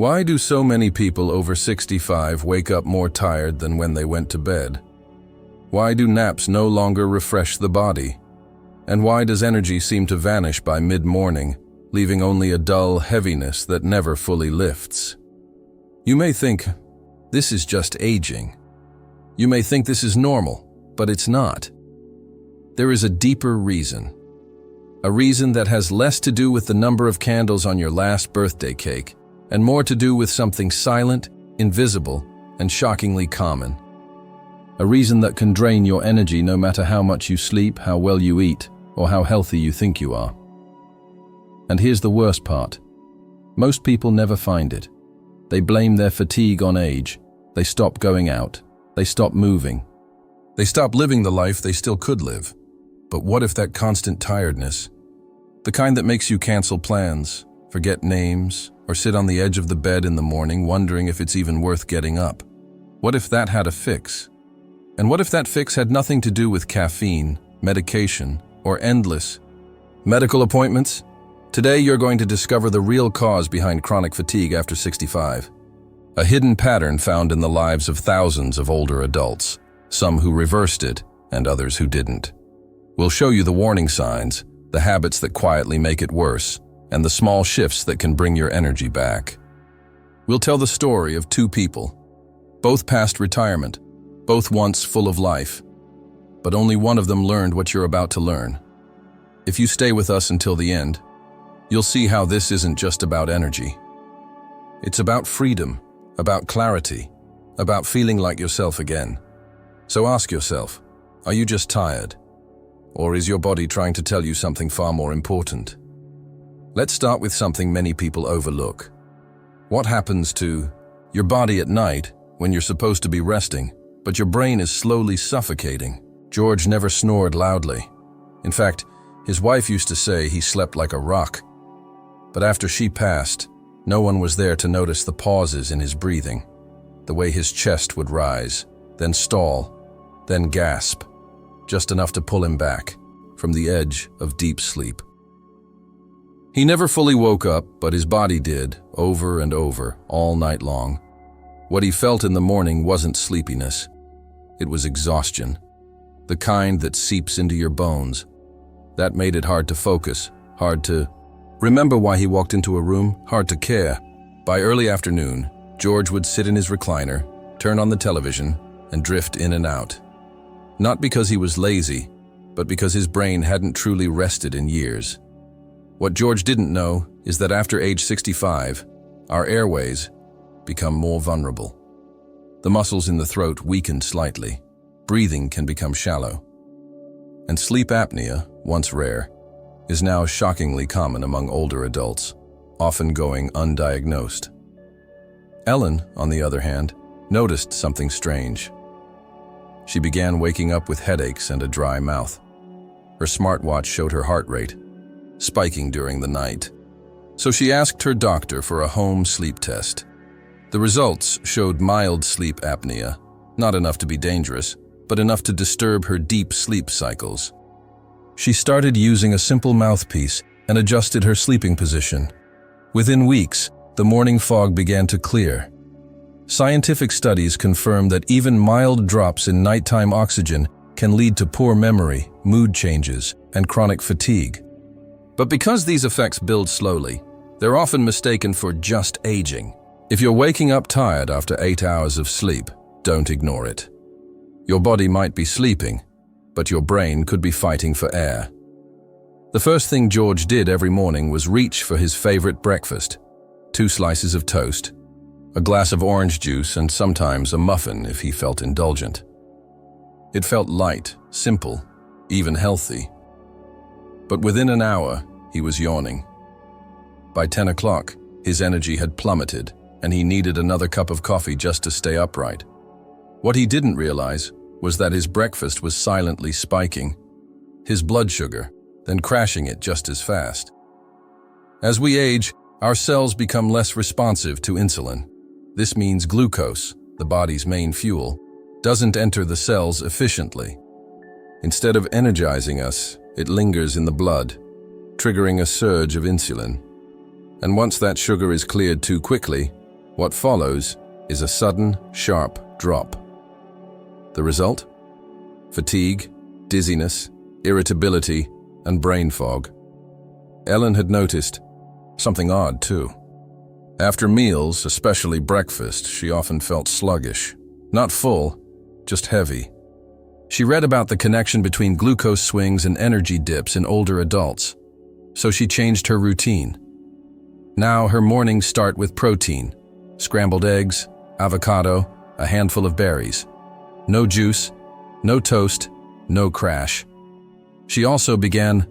Why do so many people over 65 wake up more tired than when they went to bed? Why do naps no longer refresh the body? And why does energy seem to vanish by mid-morning, leaving only a dull heaviness that never fully lifts? You may think, this is just aging. You may think this is normal, but it's not. There is a deeper reason. A reason that has less to do with the number of candles on your last birthday cake, and more to do with something silent, invisible, and shockingly common. A reason that can drain your energy no matter how much you sleep, how well you eat, or how healthy you think you are. And here's the worst part. Most people never find it. They blame their fatigue on age. They stop going out. They stop moving. They stop living the life they still could live. But what if that constant tiredness, the kind that makes you cancel plans, forget names, or sit on the edge of the bed in the morning wondering if it's even worth getting up? What if that had a fix? And what if that fix had nothing to do with caffeine, medication, or endless medical appointments? Today you're going to discover the real cause behind chronic fatigue after 65. A hidden pattern found in the lives of thousands of older adults, some who reversed it and others who didn't. We'll show you the warning signs, the habits that quietly make it worse, and the small shifts that can bring your energy back. We'll tell the story of two people, both past retirement, both once full of life, but only one of them learned what you're about to learn. If you stay with us until the end, you'll see how this isn't just about energy. It's about freedom, about clarity, about feeling like yourself again. So ask yourself, are you just tired? Or is your body trying to tell you something far more important? Let's start with something many people overlook. What happens to your body at night when you're supposed to be resting, but your brain is slowly suffocating? George never snored loudly. In fact, his wife used to say he slept like a rock. But after she passed, no one was there to notice the pauses in his breathing, the way his chest would rise, then stall, then gasp, just enough to pull him back from the edge of deep sleep. He never fully woke up, but his body did, over and over, all night long. What he felt in the morning wasn't sleepiness. It was exhaustion, the kind that seeps into your bones. That made it hard to focus, hard to remember why he walked into a room, hard to care. By early afternoon, George would sit in his recliner, turn on the television, and drift in and out. Not because he was lazy, but because his brain hadn't truly rested in years. What George didn't know is that after age 65, our airways become more vulnerable. The muscles in the throat weaken slightly. Breathing can become shallow. And sleep apnea, once rare, is now shockingly common among older adults, often going undiagnosed. Ellen, on the other hand, noticed something strange. She began waking up with headaches and a dry mouth. Her smartwatch showed her heart rate, spiking during the night. So she asked her doctor for a home sleep test. The results showed mild sleep apnea, not enough to be dangerous, but enough to disturb her deep sleep cycles. She started using a simple mouthpiece and adjusted her sleeping position. Within weeks, the morning fog began to clear. Scientific studies confirm that even mild drops in nighttime oxygen can lead to poor memory, mood changes, and chronic fatigue. But because these effects build slowly, they're often mistaken for just aging. If you're waking up tired after 8 hours of sleep, don't ignore it. Your body might be sleeping, but your brain could be fighting for air. The first thing George did every morning was reach for his favorite breakfast: 2 slices of toast, a glass of orange juice, and sometimes a muffin if he felt indulgent. It felt light, simple, even healthy. But within an hour, he was yawning. By 10 o'clock, his energy had plummeted, and he needed another cup of coffee just to stay upright. What he didn't realize was that his breakfast was silently spiking his blood sugar, then crashing it just as fast. As we age, our cells become less responsive to insulin. This means glucose, the body's main fuel, doesn't enter the cells efficiently. Instead of energizing us, it lingers in the blood, triggering a surge of insulin. And once that sugar is cleared too quickly, What follows is a sudden, sharp drop. The result? Fatigue, dizziness, irritability, and brain fog. Ellen had noticed something odd, too. After meals, especially breakfast, she often felt sluggish. Not full, just heavy. She read about the connection between glucose swings and energy dips in older adults, so she changed her routine. Now her mornings start with protein, scrambled eggs, avocado, a handful of berries. No juice, no toast, no crash. She also began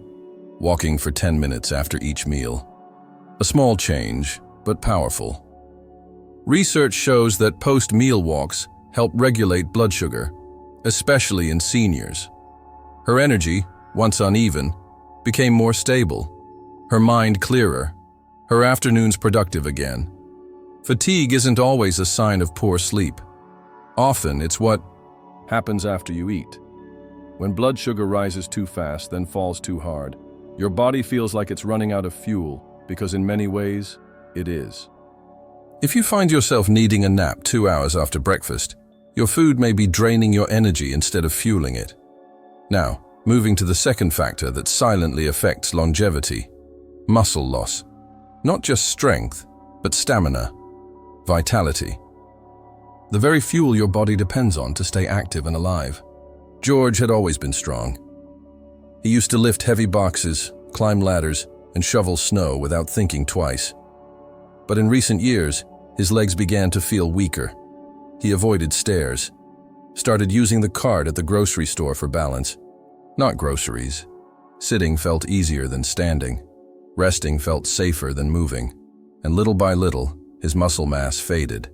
walking for 10 minutes after each meal. A small change, but powerful. Research shows that post-meal walks help regulate blood sugar, especially in seniors. Her energy, once uneven, became more stable, her mind clearer, her afternoons productive again. Fatigue isn't always a sign of poor sleep. Often it's what happens after you eat. When blood sugar rises too fast, then falls too hard, your body feels like it's running out of fuel, because in many ways, it is. If you find yourself needing a nap 2 hours after breakfast, your food may be draining your energy instead of fueling it. Now, moving to the second factor that silently affects longevity: muscle loss. Not just strength, but stamina, vitality. The very fuel your body depends on to stay active and alive. George had always been strong. He used to lift heavy boxes, climb ladders, and shovel snow without thinking twice. But in recent years, his legs began to feel weaker. He avoided stairs, started using the cart at the grocery store for balance. Not groceries. Sitting felt easier than standing. Resting felt safer than moving. And little by little, his muscle mass faded.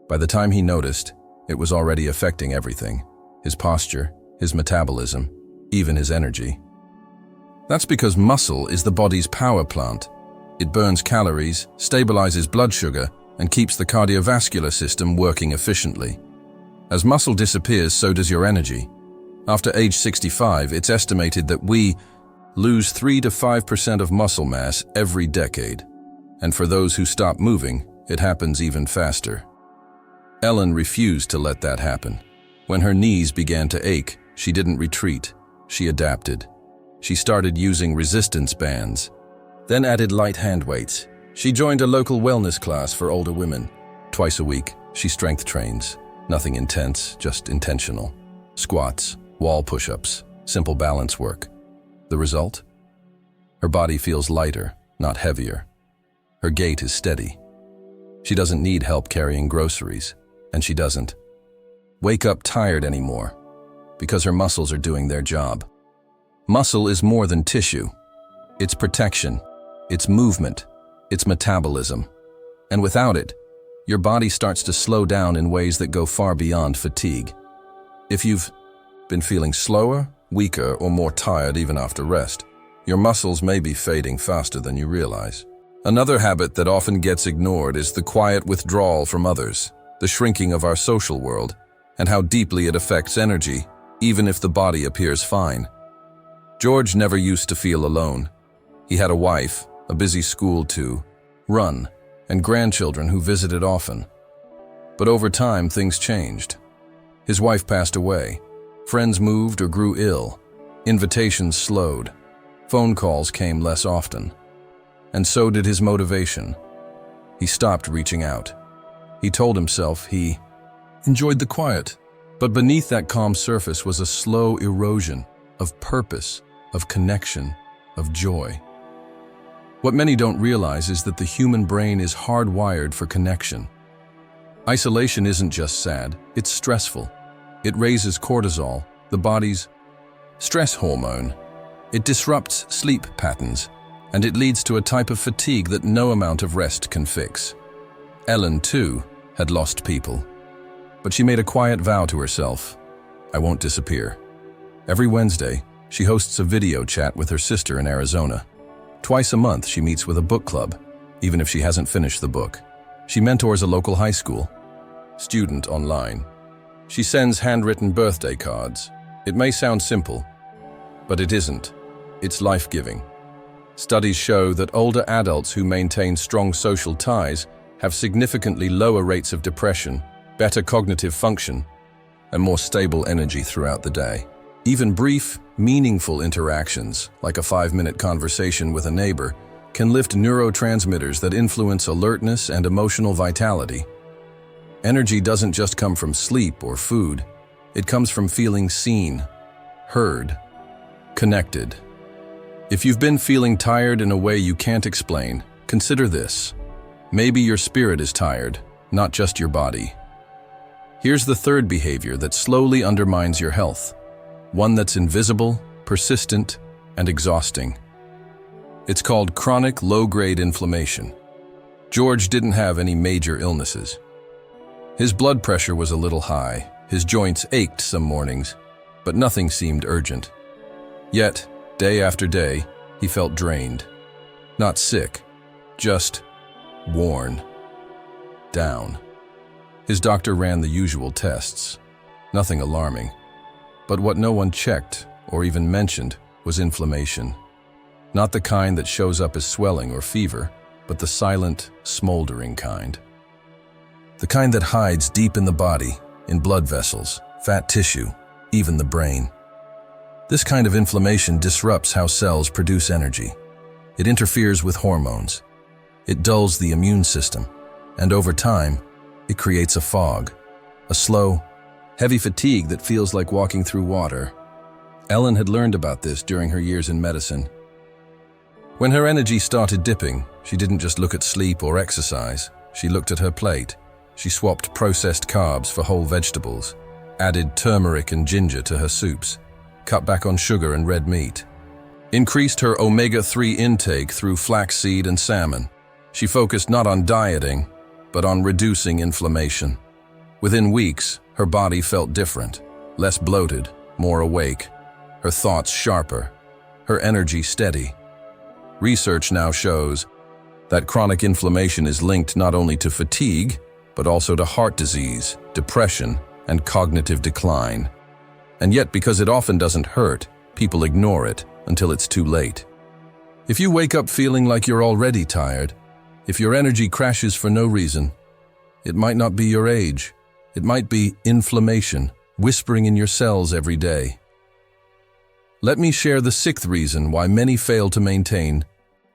By the time he noticed, it was already affecting everything: his posture, his metabolism, even his energy. That's because muscle is the body's power plant. It burns calories, stabilizes blood sugar, and keeps the cardiovascular system working efficiently. As muscle disappears, so does your energy. After age 65, it's estimated that we lose 3 to 5% of muscle mass every decade. And for those who stop moving, it happens even faster. Ellen refused to let that happen. When her knees began to ache, she didn't retreat. She adapted. She started using resistance bands, then added light hand weights. She joined a local wellness class for older women. Twice a week, she strength trains. Nothing intense, just intentional. Squats, wall push-ups, simple balance work. The result? Her body feels lighter, not heavier. Her gait is steady. She doesn't need help carrying groceries, and she doesn't wake up tired anymore, because her muscles are doing their job. Muscle is more than tissue. It's protection, it's movement, it's metabolism. And without it, your body starts to slow down in ways that go far beyond fatigue. If you've been feeling slower, weaker, or more tired even after rest, your muscles may be fading faster than you realize. Another habit that often gets ignored is the quiet withdrawal from others, the shrinking of our social world, and how deeply it affects energy, even if the body appears fine. George never used to feel alone. He had a wife, a busy school to run, and grandchildren who visited often. But over time, things changed. His wife passed away. Friends moved or grew ill. Invitations slowed. Phone calls came less often. And so did his motivation. He stopped reaching out. He told himself he enjoyed the quiet. But beneath that calm surface was a slow erosion of purpose, of connection, of joy. What many don't realize is that the human brain is hardwired for connection. Isolation isn't just sad, it's stressful. It raises cortisol, the body's stress hormone. It disrupts sleep patterns, and it leads to a type of fatigue that no amount of rest can fix. Ellen, too, had lost people. But she made a quiet vow to herself: I won't disappear. Every Wednesday, she hosts a video chat with her sister in Arizona. Twice a month, she meets with a book club, even if she hasn't finished the book. She mentors a local high school student online. She sends handwritten birthday cards. It may sound simple, but it isn't. It's life-giving. Studies show that older adults who maintain strong social ties have significantly lower rates of depression, better cognitive function, and more stable energy throughout the day. Even brief, meaningful interactions, like a 5-minute conversation with a neighbor, can lift neurotransmitters that influence alertness and emotional vitality. Energy doesn't just come from sleep or food. It comes from feeling seen, heard, connected. If you've been feeling tired in a way you can't explain, consider this. Maybe your spirit is tired, not just your body. Here's the third behavior that slowly undermines your health, one that's invisible, persistent, and exhausting. It's called chronic low-grade inflammation. George didn't have any major illnesses. His blood pressure was a little high, his joints ached some mornings, but nothing seemed urgent. Yet, day after day, he felt drained. Not sick, just worn down. His doctor ran the usual tests, nothing alarming. But what no one checked or even mentioned was inflammation. Not the kind that shows up as swelling or fever, but the silent, smoldering kind. The kind that hides deep in the body, in blood vessels, fat tissue, even the brain. This kind of inflammation disrupts how cells produce energy. It interferes with hormones. It dulls the immune system, and over time, it creates a fog, a slow, heavy fatigue that feels like walking through water. Ellen had learned about this during her years in medicine. When her energy started dipping, she didn't just look at sleep or exercise. She looked at her plate. She swapped processed carbs for whole vegetables, added turmeric and ginger to her soups, cut back on sugar and red meat, increased her omega-3 intake through flaxseed and salmon. She focused not on dieting, but on reducing inflammation. Within weeks, her body felt different, less bloated, more awake, her thoughts sharper, her energy steady. Research now shows that chronic inflammation is linked not only to fatigue, but also to heart disease, depression, and cognitive decline. And yet, because it often doesn't hurt, people ignore it until it's too late. If you wake up feeling like you're already tired, if your energy crashes for no reason, it might not be your age. It might be inflammation, whispering in your cells every day. Let me share the sixth reason why many fail to maintain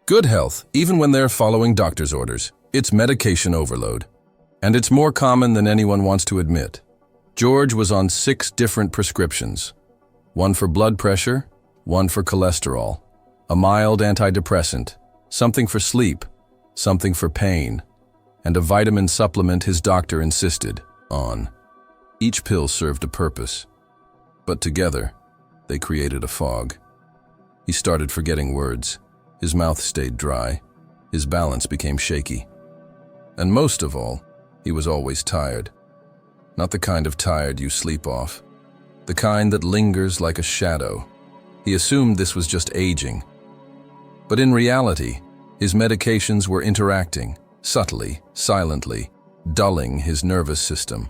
good health, even when they're following doctor's orders. It's medication overload. And it's more common than anyone wants to admit. George was on 6 different prescriptions. One for blood pressure, one for cholesterol, a mild antidepressant, something for sleep, something for pain, and a vitamin supplement his doctor insisted on. Each pill served a purpose, but together, they created a fog. He started forgetting words. His mouth stayed dry. His balance became shaky. And most of all, he was always tired. Not the kind of tired you sleep off. The kind that lingers like a shadow. He assumed this was just aging. But in reality, his medications were interacting, subtly, silently, dulling his nervous system,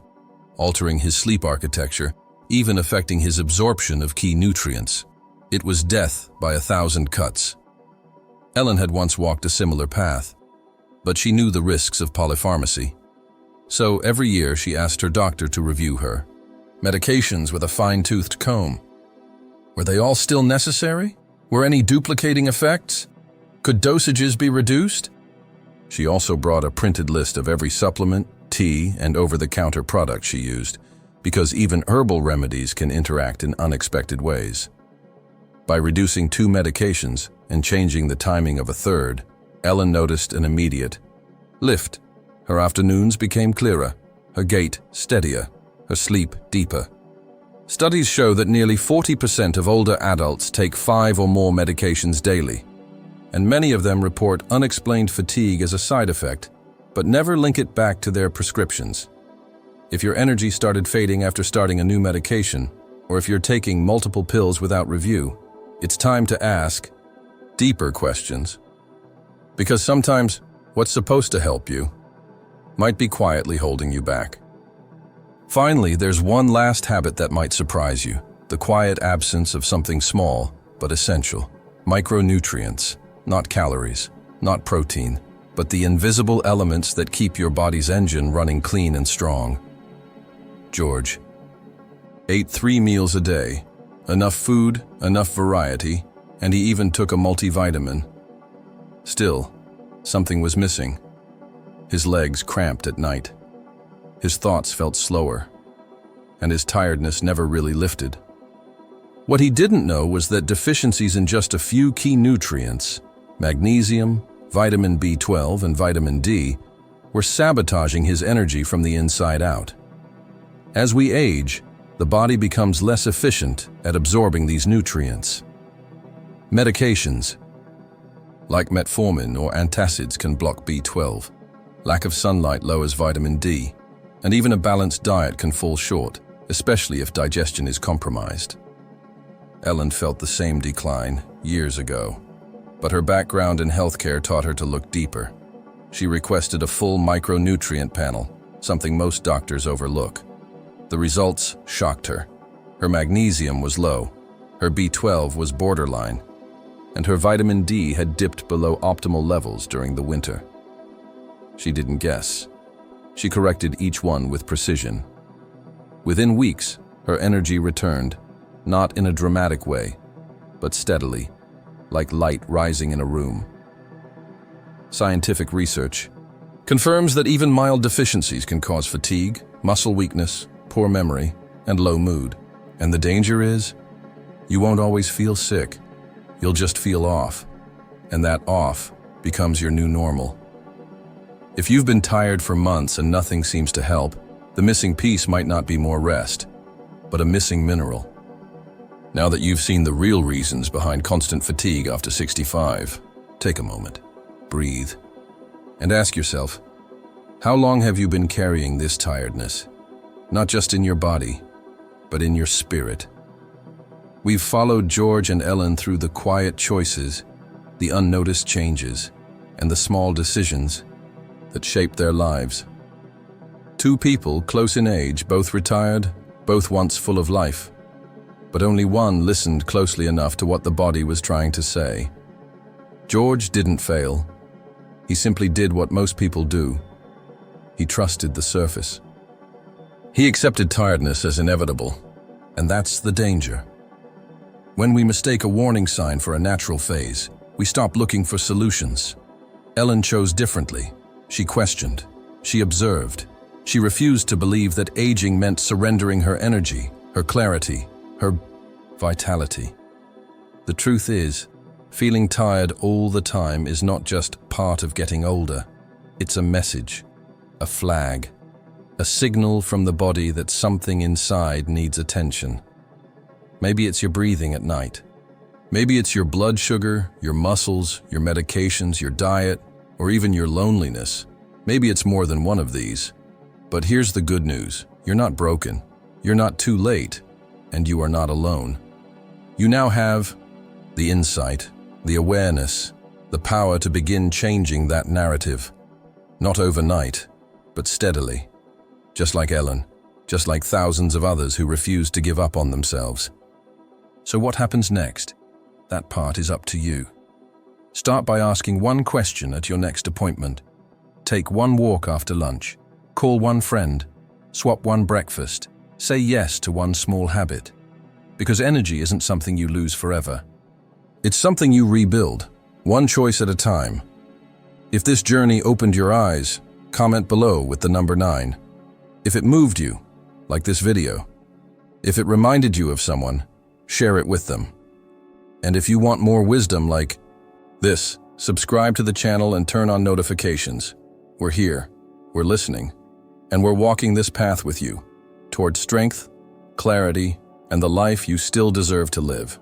altering his sleep architecture, even affecting his absorption of key nutrients. It was death by 1,000 cuts. Ellen had once walked a similar path, but she knew the risks of polypharmacy. So every year she asked her doctor to review her. Medications with a fine-toothed comb. Were they all still necessary? Were any duplicating effects? Could dosages be reduced? She also brought a printed list of every supplement, tea, and over-the-counter product she used, because even herbal remedies can interact in unexpected ways. By reducing 2 medications and changing the timing of a third, Ellen noticed an immediate lift. Her afternoons became clearer, her gait steadier, her sleep deeper. Studies show that nearly 40% of older adults take 5 or more medications daily, and many of them report unexplained fatigue as a side effect, but never link it back to their prescriptions. If your energy started fading after starting a new medication, or if you're taking multiple pills without review, it's time to ask deeper questions. Because sometimes what's supposed to help you might be quietly holding you back. Finally, there's one last habit that might surprise you, the quiet absence of something small but essential. Micronutrients, not calories, not protein, but the invisible elements that keep your body's engine running clean and strong. George ate 3 meals a day, enough food, enough variety, and he even took a multivitamin. Still, something was missing. His legs cramped at night. His thoughts felt slower, and his tiredness never really lifted. What he didn't know was that deficiencies in just a few key nutrients, magnesium, vitamin B12, and vitamin D, were sabotaging his energy from the inside out. As we age, the body becomes less efficient at absorbing these nutrients. Medications, like metformin or antacids, can block B12. Lack of sunlight lowers vitamin D, and even a balanced diet can fall short, especially if digestion is compromised. Ellen felt the same decline years ago, but her background in healthcare taught her to look deeper. She requested a full micronutrient panel, something most doctors overlook. The results shocked her. Her magnesium was low, her B12 was borderline, and her vitamin D had dipped below optimal levels during the winter. She didn't guess. She corrected each one with precision. Within weeks, her energy returned, not in a dramatic way, but steadily, like light rising in a room. Scientific research confirms that even mild deficiencies can cause fatigue, muscle weakness, poor memory, and low mood. And the danger is, you won't always feel sick. You'll just feel off, and that off becomes your new normal. If you've been tired for months and nothing seems to help, the missing piece might not be more rest, but a missing mineral. Now that you've seen the real reasons behind constant fatigue after 65, take a moment, breathe, and ask yourself, how long have you been carrying this tiredness? Not just in your body, but in your spirit. We've followed George and Ellen through the quiet choices, the unnoticed changes, and the small decisions that shaped their lives. 2 people close in age, both retired, both once full of life. But only one listened closely enough to what the body was trying to say. George didn't fail. He simply did what most people do. He trusted the surface. He accepted tiredness as inevitable, and that's the danger. When we mistake a warning sign for a natural phase, we stop looking for solutions. Ellen chose differently. She questioned. She observed. She refused to believe that aging meant surrendering her energy, her clarity, her vitality. The truth is, feeling tired all the time is not just part of getting older. It's a message, a flag, a signal from the body that something inside needs attention. Maybe it's your breathing at night. Maybe it's your blood sugar, your muscles, your medications, your diet, or even your loneliness. Maybe it's more than one of these. But here's the good news. You're not broken. You're not too late. And you are not alone. You now have the insight, the awareness, the power to begin changing that narrative. Not overnight, but steadily. Just like Ellen, just like thousands of others who refused to give up on themselves. So what happens next? That part is up to you. Start by asking one question at your next appointment. Take one walk after lunch. Call one friend. Swap one breakfast. Say yes to one small habit. Because energy isn't something you lose forever. It's something you rebuild, one choice at a time. If this journey opened your eyes, comment below with the number 9. If it moved you, like this video. If it reminded you of someone, share it with them. And if you want more wisdom like this, subscribe to the channel and turn on notifications. We're here, we're listening, and we're walking this path with you toward strength, clarity, and the life you still deserve to live.